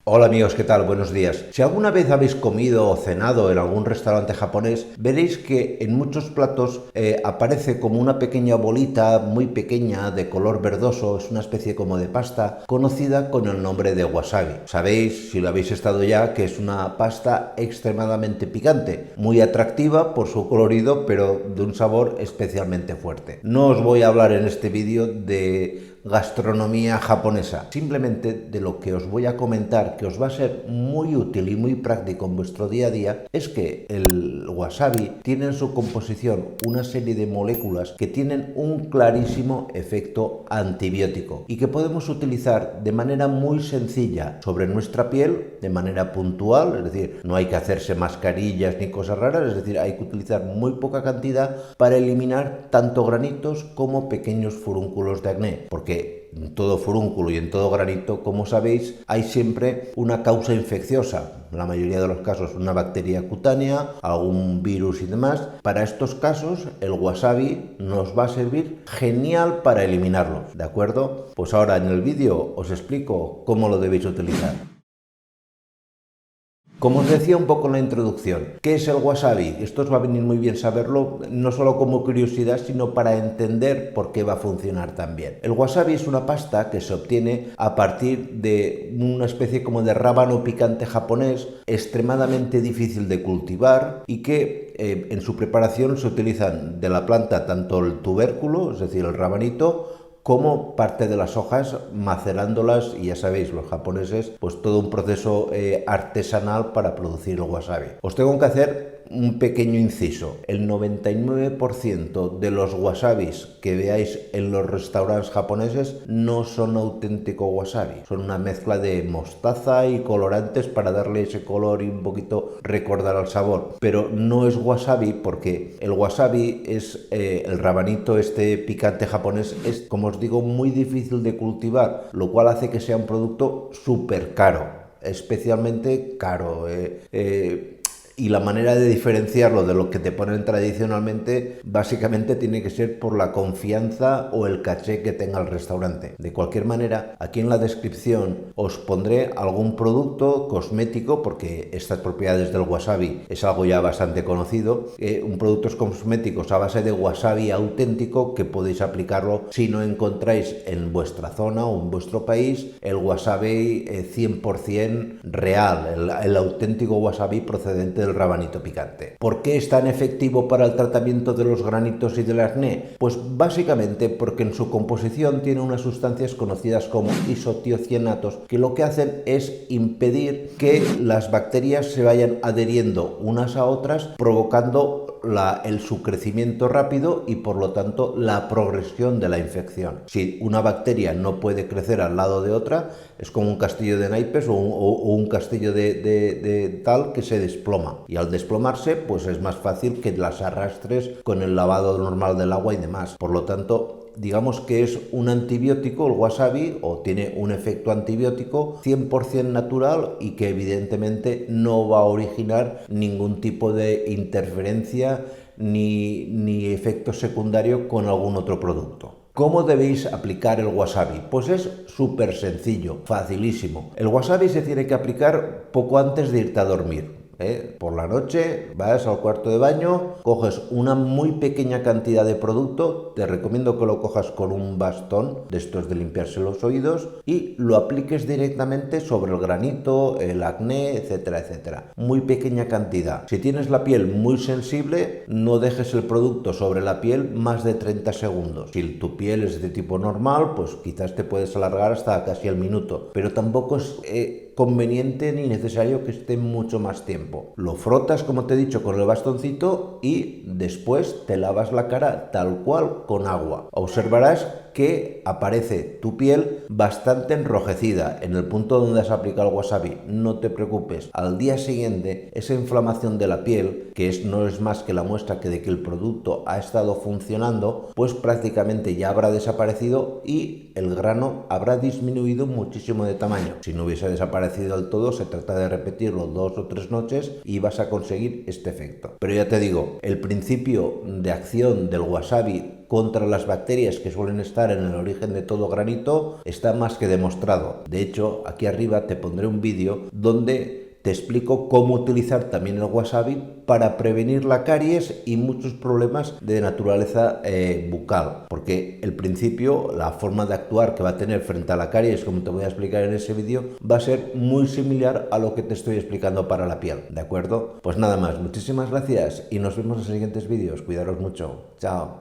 Hola amigos, ¿qué tal? Buenos días. Si alguna vez habéis comido o cenado en algún restaurante japonés, veréis que en muchos platos aparece como una pequeña bolita muy pequeña de color verdoso, es una especie como de pasta, conocida con el nombre de wasabi. Sabéis, si lo habéis estado ya, que es una pasta extremadamente picante, muy atractiva por su colorido, pero de un sabor especialmente fuerte. No os voy a hablar en este vídeo de gastronomía japonesa, simplemente de lo que os voy a comentar, que os va a ser muy útil y muy práctico en vuestro día a día, es que el wasabi tiene en su composición una serie de moléculas que tienen un clarísimo efecto antibiótico y que podemos utilizar de manera muy sencilla sobre nuestra piel, de manera puntual, es decir, no hay que hacerse mascarillas ni cosas raras, es decir, hay que utilizar muy poca cantidad para eliminar tanto granitos como pequeños furúnculos de acné, porque en todo furúnculo y en todo granito, como sabéis, hay siempre una causa infecciosa, en la mayoría de los casos una bacteria cutánea, algún virus y demás. Para estos casos el wasabi nos va a servir genial para eliminarlos, ¿de acuerdo? Pues ahora en el vídeo os explico cómo lo debéis utilizar. Como os decía un poco en la introducción, ¿qué es el wasabi? Esto os va a venir muy bien saberlo, no solo como curiosidad, sino para entender por qué va a funcionar también. El wasabi es una pasta que se obtiene a partir de una especie como de rábano picante japonés, extremadamente difícil de cultivar y que en su preparación se utilizan de la planta tanto el tubérculo, es decir, el rabanito, como parte de las hojas, macerándolas, y ya sabéis, los japoneses, pues todo un proceso artesanal para producir el wasabi. Os tengo que hacer un pequeño inciso. El 99% de los wasabis que veáis en los restaurantes japoneses no son auténtico wasabi. Son una mezcla de mostaza y colorantes para darle ese color y un poquito recordar al sabor. Pero no es wasabi porque el wasabi es el rabanito este picante japonés, es, como os digo, muy difícil de cultivar, lo cual hace que sea un producto súper caro, especialmente caro. Y la manera de diferenciarlo de lo que te ponen tradicionalmente básicamente tiene que ser por la confianza o el caché que tenga el restaurante. De cualquier manera, aquí en la descripción os pondré algún producto cosmético, porque estas propiedades del wasabi es algo ya bastante conocido, productos cosméticos a base de wasabi auténtico que podéis aplicarlo si no encontráis en vuestra zona o en vuestro país el wasabi 100% real, el auténtico wasabi procedente del rabanito picante. ¿Por qué es tan efectivo para el tratamiento de los granitos y del acné? Pues básicamente porque en su composición tiene unas sustancias conocidas como isotiocianatos que lo que hacen es impedir que las bacterias se vayan adheriendo unas a otras, provocando su crecimiento rápido y por lo tanto la progresión de la infección. Si una bacteria no puede crecer al lado de otra, es como un castillo de naipes o un castillo de tal que se desploma, y al desplomarse pues es más fácil que las arrastres con el lavado normal del agua y demás. Por lo tanto, digamos que es un antibiótico, el wasabi, o tiene un efecto antibiótico 100% natural y que evidentemente no va a originar ningún tipo de interferencia ni efecto secundario con algún otro producto. ¿Cómo debéis aplicar el wasabi? Pues es súper sencillo, facilísimo. El wasabi se tiene que aplicar poco antes de irte a dormir. Por la noche vas al cuarto de baño, coges una muy pequeña cantidad de producto, te recomiendo que lo cojas con un bastón de estos de limpiarse los oídos y lo apliques directamente sobre el granito, el acné, etcétera, etcétera. Muy pequeña cantidad. Si tienes la piel muy sensible, no dejes el producto sobre la piel más de 30 segundos. Si tu piel es de tipo normal, pues quizás te puedes alargar hasta casi el minuto, pero tampoco es conveniente ni necesario que esté mucho más tiempo. Lo frotas, como te he dicho, con el bastoncito y después te lavas la cara tal cual con agua. Observarás que aparece tu piel bastante enrojecida en el punto donde has aplicado el wasabi. No te preocupes, al día siguiente esa inflamación de la piel, que no es más que la muestra de que el producto ha estado funcionando, pues prácticamente ya habrá desaparecido y el grano habrá disminuido muchísimo de tamaño. Si no hubiese desaparecido del todo, se trata de repetirlo 2 o 3 noches y vas a conseguir este efecto. Pero ya te digo, el principio de acción del wasabi contra las bacterias que suelen estar en el origen de todo granito está más que demostrado. De hecho, aquí arriba te pondré un vídeo donde te explico cómo utilizar también el wasabi para prevenir la caries y muchos problemas de naturaleza bucal, porque el principio, la forma de actuar que va a tener frente a la caries, como te voy a explicar en ese vídeo, va a ser muy similar a lo que te estoy explicando para la piel, ¿de acuerdo? Pues nada más, muchísimas gracias y nos vemos en los siguientes vídeos. Cuidaros mucho. Chao.